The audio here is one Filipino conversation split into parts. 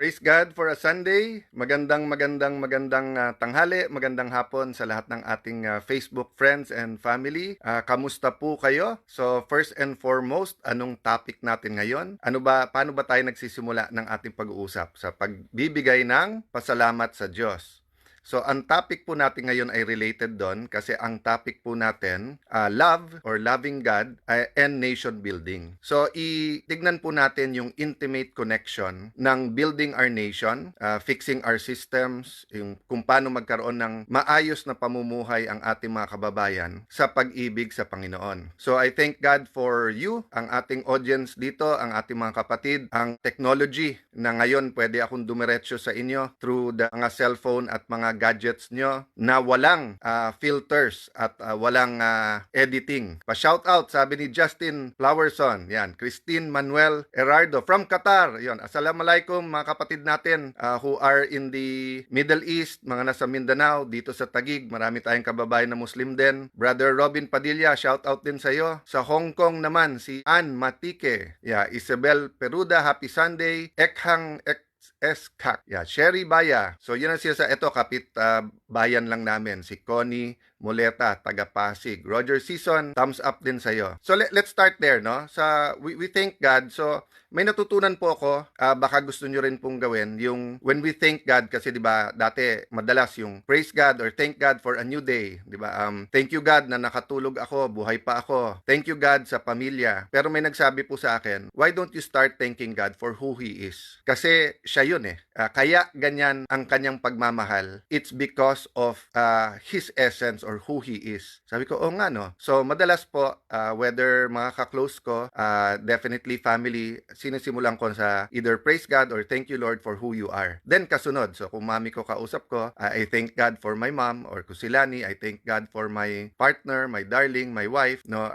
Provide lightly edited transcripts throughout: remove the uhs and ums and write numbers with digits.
Praise God for a Sunday. Magandang tanghali, magandang hapon sa lahat ng ating Facebook friends and family. Kamusta po kayo? So first and foremost, anong topic natin ngayon? Paano ba tayo nagsisimula ng ating pag-uusap? Sa pagbibigay ng pasalamat sa Diyos. So, ang topic po natin ngayon ay related doon kasi ang topic po natin, love or loving God and nation building. So, itignan po natin yung intimate connection ng building our nation, fixing our systems, yung kung paano magkaroon ng maayos na pamumuhay ang ating mga kababayan sa pag-ibig sa Panginoon. So, I thank God for you, ang ating audience dito, ang ating mga kapatid, ang technology na ngayon pwede akong dumiretso sa inyo through the mga cellphone at mga gadgets nyo na walang filters at walang editing. Pa-shout out, sabi ni Justin Flowerson, yan, Christine Manuel Erardo from Qatar. Yon, assalamualaikum mga kapatid natin who are in the Middle East, mga nasa Mindanao, dito sa Taguig, marami tayong kababayan na Muslim din. Brother Robin Padilla, shout out din sa iyo. Sa Hong Kong naman, si Ann Matike, yeah, Isabel Peruda, happy Sunday. Ekhang Eskak. Yeah, Sherry Baya. So yun ang siya sa ito kapit bayan lang namin si Connie Moleta, taga Pasig. Roger Season, thumbs up din sa iyo. So let's start there, no? We thank God. So may natutunan po ako, baka gusto niyo rin pong gawin yung when we thank God kasi 'di ba dati madalas yung praise God or thank God for a new day, 'di ba? Thank you God na nakatulog ako, buhay pa ako. Thank you God sa pamilya. Pero may nagsabi po sa akin, why don't you start thanking God for who He is? Kasi siya yun eh. Kaya ganyan ang kanyang pagmamahal. It's because of His essence or who He is. Sabi ko, oh nga no. So madalas po, whether mga ka-close ko, definitely family, sinisimulan ko sa either praise God or thank you Lord for who you are. Then kasunod, so kung mami ko kausap ko, I thank God for my mom, or Kusilani, I thank God for my partner, my darling, my wife. No,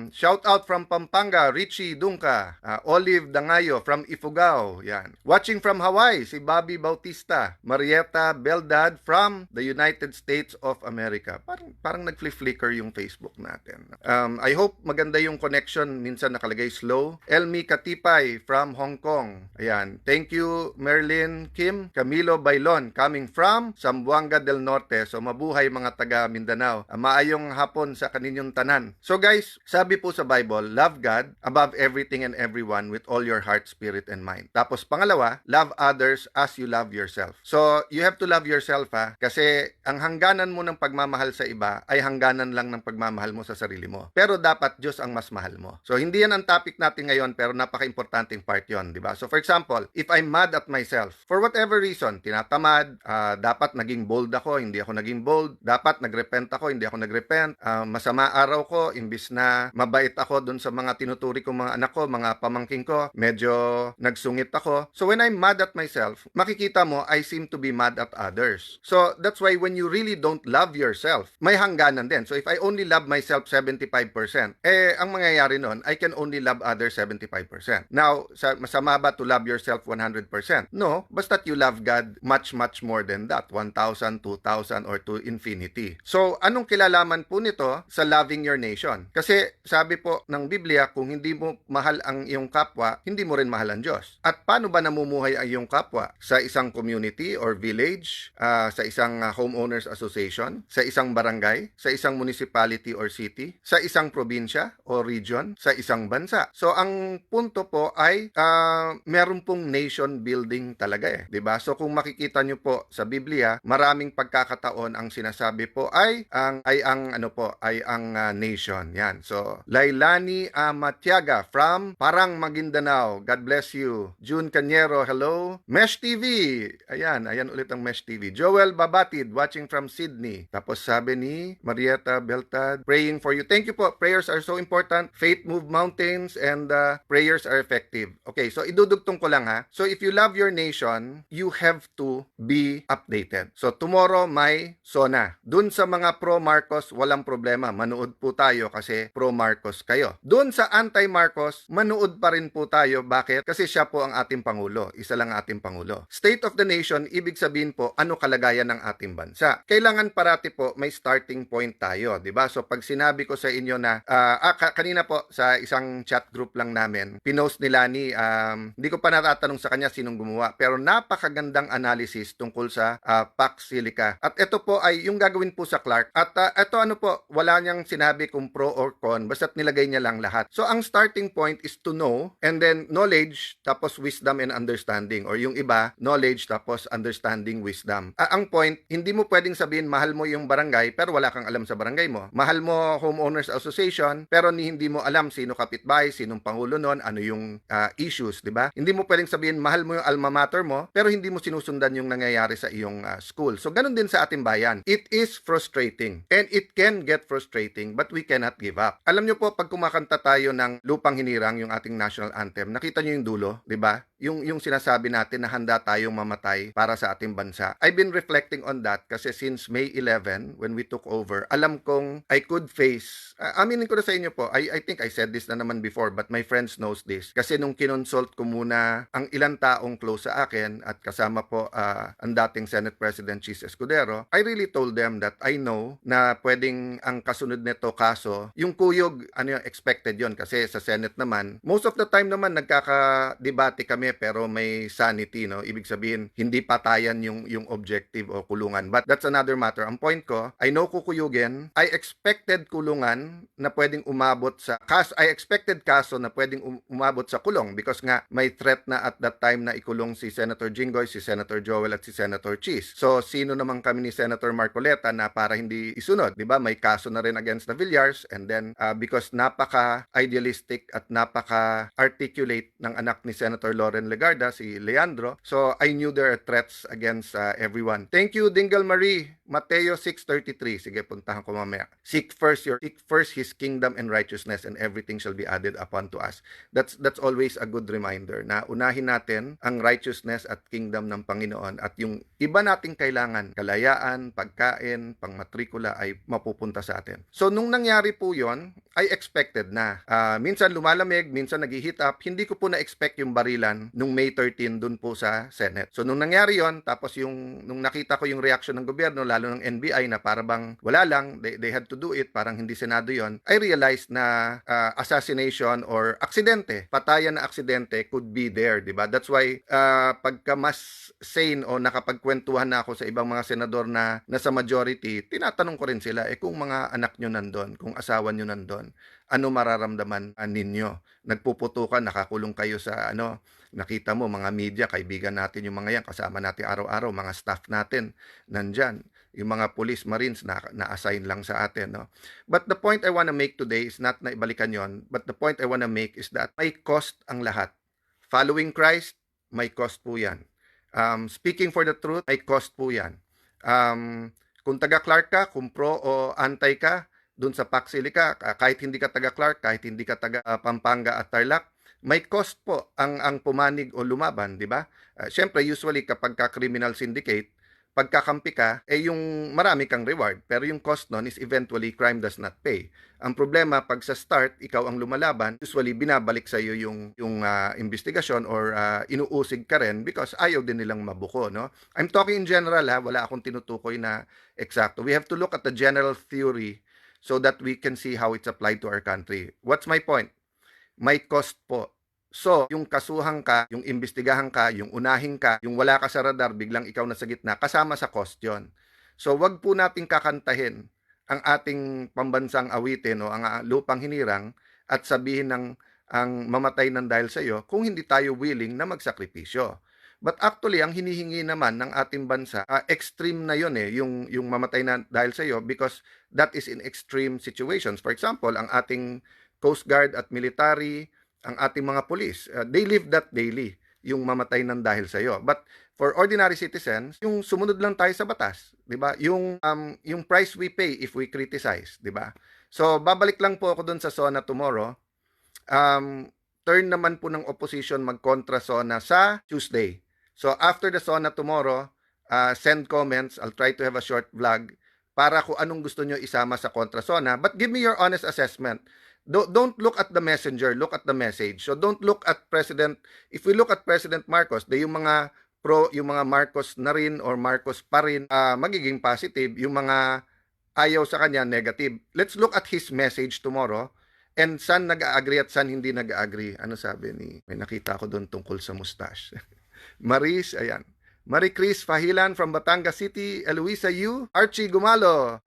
shout out from Pampanga, Richie Dungka, Olive Dangayo from Ifugao, yan. Watching from Hawaii, si Bobby Bautista, Marietta Beldad from the United States of America. Parang nag-flicker yung Facebook natin. I hope maganda yung connection, minsan nakalagay slow. Elmi Katipay from Hong Kong. Ayan. Thank you, Merlin Kim. Camilo Bailon, coming from Zamboanga del Norte. So, mabuhay mga taga Mindanao. Maayong hapon sa kaninyong tanan. So, guys, sabi po sa Bible, love God above everything and everyone with all your heart, spirit, and mind. Tapos, pangalawa, love others as you love yourself. So, you have to love yourself, ha? Kasi, ang hangganan mo ng pagmamahal sa iba ay hangganan lang ng pagmamahal mo sa sarili mo. Pero, dapat Diyos ang mas mahal mo. So, hindi yan ang topic natin ngayon, pero napaka-importanteng part yon, di ba? So for example, if I'm mad at myself, for whatever reason, tinatamad, dapat naging bold ako, hindi ako naging bold, dapat nagrepent ako, hindi ako nagrepent, masama araw ko, imbis na mabait ako dun sa mga tinuturi kong mga anak ko, mga pamangking ko, medyo nagsungit ako. So when I'm mad at myself, makikita mo, I seem to be mad at others. So that's why when you really don't love yourself, may hangganan din. So if I only love myself 75%, ang mangyayari nun, I can only love others 75%. Now, masama ba to love yourself 100%? No, basta't you love God much more than that, 1,000, 2,000, or to infinity. So, anong kilalaman po nito sa loving your nation? Kasi sabi po ng Biblia, kung hindi mo mahal ang iyong kapwa, hindi mo rin mahal ang Diyos. At paano ba namumuhay ang iyong kapwa? Sa isang community or village, sa isang homeowners association, sa isang barangay, sa isang municipality or city, sa isang probinsya o region, sa isang bansa. So, ang punto po ay meron pong nation building talaga eh, 'di ba? So kung makikita niyo po sa Biblia, maraming pagkakataon ang sinasabi po ay ang nation. Yan. So Lailani Amatiaga from Parang Maguindanao. God bless you. June Cañero, hello. Mesh TV. Ayan ulit ang Mesh TV. Joel Babatid watching from Sydney. Tapos sabi ni Marietta Beltad, praying for you. Thank you po. Prayers are so important. Faith move mountains and prayers are effective. Okay, so idudugtong ko lang ha. So if you love your nation, you have to be updated. So tomorrow may SONA. Dun sa mga pro-Marcos, walang problema. Manood po tayo kasi pro-Marcos kayo. Dun sa anti-Marcos, manood pa rin po tayo. Bakit? Kasi siya po ang ating Pangulo. Isa lang ating Pangulo. Pangulo. State of the nation, ibig sabihin po, ano kalagayan ng ating bansa. Kailangan parati po may starting point tayo, di ba? So pag sinabi ko sa inyo na, kanina po sa isang chat group lang namin, pinost nila ni, hindi ko pa natatanong sa kanya sinong gumawa, pero napakagandang analysis tungkol sa Pax Silica. At ito po ay yung gagawin po sa Clark. At ito ano po, wala niyang sinabi kung pro or con, basta't nilagay niya lang lahat. So ang starting point is to know, and then knowledge, tapos wisdom and understanding. Or yung iba, knowledge, tapos understanding, wisdom. Ang point, hindi mo pwedeng sabihin mahal mo yung barangay, pero wala kang alam sa barangay mo. Mahal mo homeowners association, pero hindi mo alam sino kapitbahay, sinong pangulo nun, ano yung issues, di ba? Hindi mo pwedeng sabihin mahal mo yung alma mater mo, pero hindi mo sinusundan yung nangyayari sa iyong school. So ganun din sa ating bayan. It is frustrating. And it can get frustrating, but we cannot give up. Alam nyo po, pag kumakanta tayo ng Lupang Hinirang, yung ating national anthem, nakita nyo yung dulo, di ba? Yung sinasabi natin na handa tayong mamatay para sa ating bansa. I've been reflecting on that kasi since May 11, when we took over, alam kong I could face, aminin ko na sa inyo po, I think I said this na naman before, but my friends knows this. Kasi nung kinonsult ko muna ang ilang taong close sa akin at kasama po ang dating Senate President Chis Escudero, I really told them that I know na pwedeng ang kasunod nito kaso, yung kuyog, ano yung expected yon kasi sa Senate naman, most of the time naman nagkaka-debate kami pero may sanity, no? Ibig sabihin, hindi patayan yung objective o kulungan. But that's another matter. Ang point ko, I know kukuyugin, I expected kulungan na pwedeng umabot sa I expected kaso na pwedeng umabot sa kulong because nga may threat na at that time na ikulong si Senator Jinggoy, si Senator Joel at si Senator Chis. So, sino naman kami ni Senator Marcoleta na para hindi isunod, 'di ba? May kaso na rin against the Villars and then because napaka-idealistic at napaka-articulate ng anak ni Senator Loren Legarda, si Leandro. So, I knew there are threats against everyone. Thank you, Dingle Marie. Mateo 6:33. Sige, puntahan ko mamaya. Seek first His kingdom and righteousness and everything shall be added upon to us. That's always a good reminder na unahin natin ang righteousness at kingdom ng Panginoon at yung iba nating kailangan, kalayaan, pagkain, pangmatrikula ay mapupunta sa atin. So, nung nangyari po yon, I expected na. Minsan lumalamig, minsan nag-heat up. Hindi ko po na-expect yung barilan nung May 13 dun po sa Senate. So, nung nangyari yon, tapos nung nakita ko yung reaction ng gobyerno, lalo ng NBI na para bang wala lang, they had to do it, parang hindi Senado yon, I realized na assassination or aksidente, patayan na aksidente could be there, di ba? That's why pagka mas sane o nakapagkwentuhan na ako sa ibang mga senador na nasa majority, tinatanong ko rin sila, kung mga anak nyo nandun, kung asawa nyo nandun, ano mararamdaman ninyo? Nagpuputukan, nakakulong kayo sa nakita mo, mga media, kaibigan natin yung mga yan, kasama natin araw-araw, mga staff natin, nandyan. Yung mga police, marines, na-assign lang sa atin. No? But the point I want to make today is not na ibalikan yon, but the point I want to make is that may cost ang lahat. Following Christ, may cost po yan. Speaking for the truth, may cost po yan. Kung taga-Clark ka, kung pro o anti ka, dun sa Pax Silica, kahit hindi ka taga-Clark, kahit hindi ka taga-Pampanga at Tarlac, may cost po ang pumanig o lumaban, di ba? Siyempre, usually kapag ka-criminal syndicate, pagkakampi ka, yung marami kang reward. Pero yung cost nun is eventually crime does not pay. Ang problema, pag sa start, ikaw ang lumalaban, usually binabalik sa iyo yung investigasyon or inuusig ka rin because ayaw din nilang mabuko. No? I'm talking in general, wala akong tinutukoy na eksakto. We have to look at the general theory so that we can see how it's applied to our country. What's my point? May cost po. So, yung kasuhan ka, yung imbestigahan ka, yung unahin ka, yung wala ka sa radar, biglang ikaw na sa gitna, kasama sa cost yun. So, wag po nating kakantahin ang ating pambansang awitin o ang Lupang Hinirang at sabihin ang mamatay ng dahil sa iyo kung hindi tayo willing na magsakripisyo. But actually, ang hinihingi naman ng ating bansa, extreme na yun yung mamatay na dahil sa iyo because that is in extreme situations. For example, ang ating Coast Guard at military, ang ating mga police, they live that daily, yung mamatay ng dahil sa iyo. But for ordinary citizens, yung sumunod lang tayo sa batas, 'di ba? Yung price we pay if we criticize, 'di ba? So babalik lang po ako doon sa SONA tomorrow. Turn naman po ng opposition magkontra SONA sa Tuesday. So after the SONA tomorrow, send comments. I'll try to have a short vlog para kung anong gusto nyo isama sa kontra SONA. But give me your honest assessment. Don't look at the messenger, look at the message. So don't look at President, if we look at President Marcos, yung mga yung mga Marcos na rin or Marcos pa rin, magiging positive. Yung mga ayaw sa kanya, negative. Let's look at his message tomorrow. And saan nag-agree at saan hindi nag-agree. Ano sabi ni, may nakita ko doon tungkol sa mustache. Maris, ayan. Marie Chris Fahilan from Batangas City, Eloisa Yu, Archie Gumalo,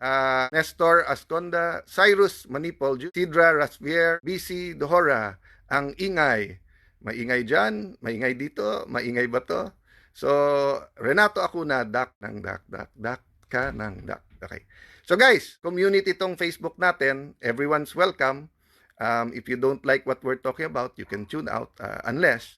Nestor Asconda, Cyrus Manipol, Sidra Rasvier, BC Dohora, ang ingay. Maingay dyan, maingay dito, maingay ba to? So, Renato Acuna, dak ka ng dak. Okay. So guys, community tong Facebook natin, everyone's welcome. If you don't like what we're talking about, you can tune out unless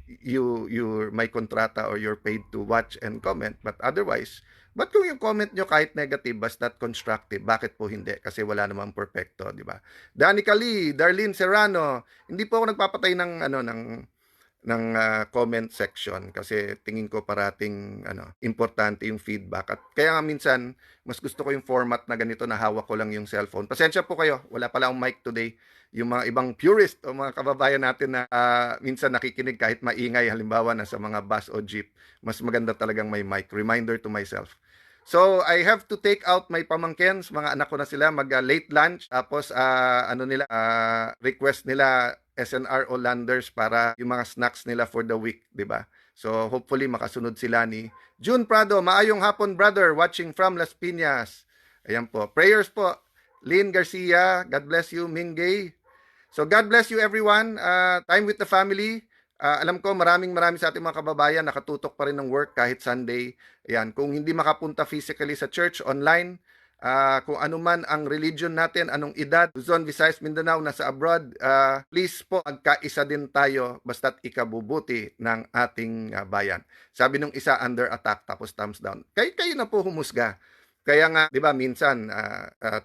you're may kontrata or you're paid to watch and comment. But otherwise, but kung yung comment nyo kahit negative, basta't constructive, bakit po hindi? Kasi wala namang perfecto, di ba? Danica Lee, Darlene Serrano, hindi po ako nagpapatay ng comment section kasi tingin ko parating importante yung feedback. At kaya nga minsan, mas gusto ko yung format na ganito na hawak ko lang yung cellphone. Pasensya po kayo, wala pala akong mic today. Yung mga ibang purist o mga kababayan natin na minsan nakikinig kahit maingay, halimbawa na sa mga bus o jeep, mas maganda talagang may mic. Reminder to myself. So, I have to take out my pamangkins, mga anak ko na sila, mag-late lunch. Tapos, request nila SNR o Landers para yung mga snacks nila for the week, di ba? So, hopefully, makasunod sila ni June Prado. Maayong hapon, brother, watching from Las Piñas. Ayan po. Prayers po. Lynn Garcia, God bless you. Mingay. So, God bless you, everyone. Time with the family. Alam ko maraming sa ating mga kababayan nakatutok pa rin ng work kahit Sunday. Ayan, kung hindi makapunta physically sa church, online, kung ano man ang religion natin, anong edad, Luzon, Visayas, Mindanao, nasa abroad, please po, magkaisa din tayo basta't ikabubuti ng ating bayan. Sabi nung isa, under attack, tapos thumbs down. Kayo na po humusga. Kaya nga, di ba, minsan,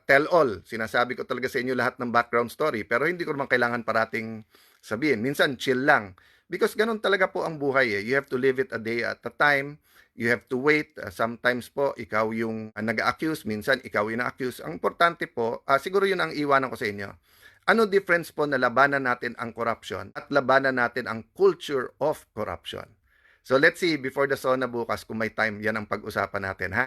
tell all. Sinasabi ko talaga sa inyo lahat ng background story, pero hindi ko naman kailangan parating sabihin. Minsan, chill lang. Because ganun talaga po ang buhay eh. You have to live it a day at a time. You have to wait. Sometimes po, ikaw yung nag-accuse. Minsan, ikaw yung na-accuse. Ang importante po, siguro yun ang iwanan ko sa inyo. Ano difference po na labanan natin ang corruption at labanan natin ang culture of corruption? So let's see, before the SONA bukas, kung may time, yan ang pag-usapan natin, ha?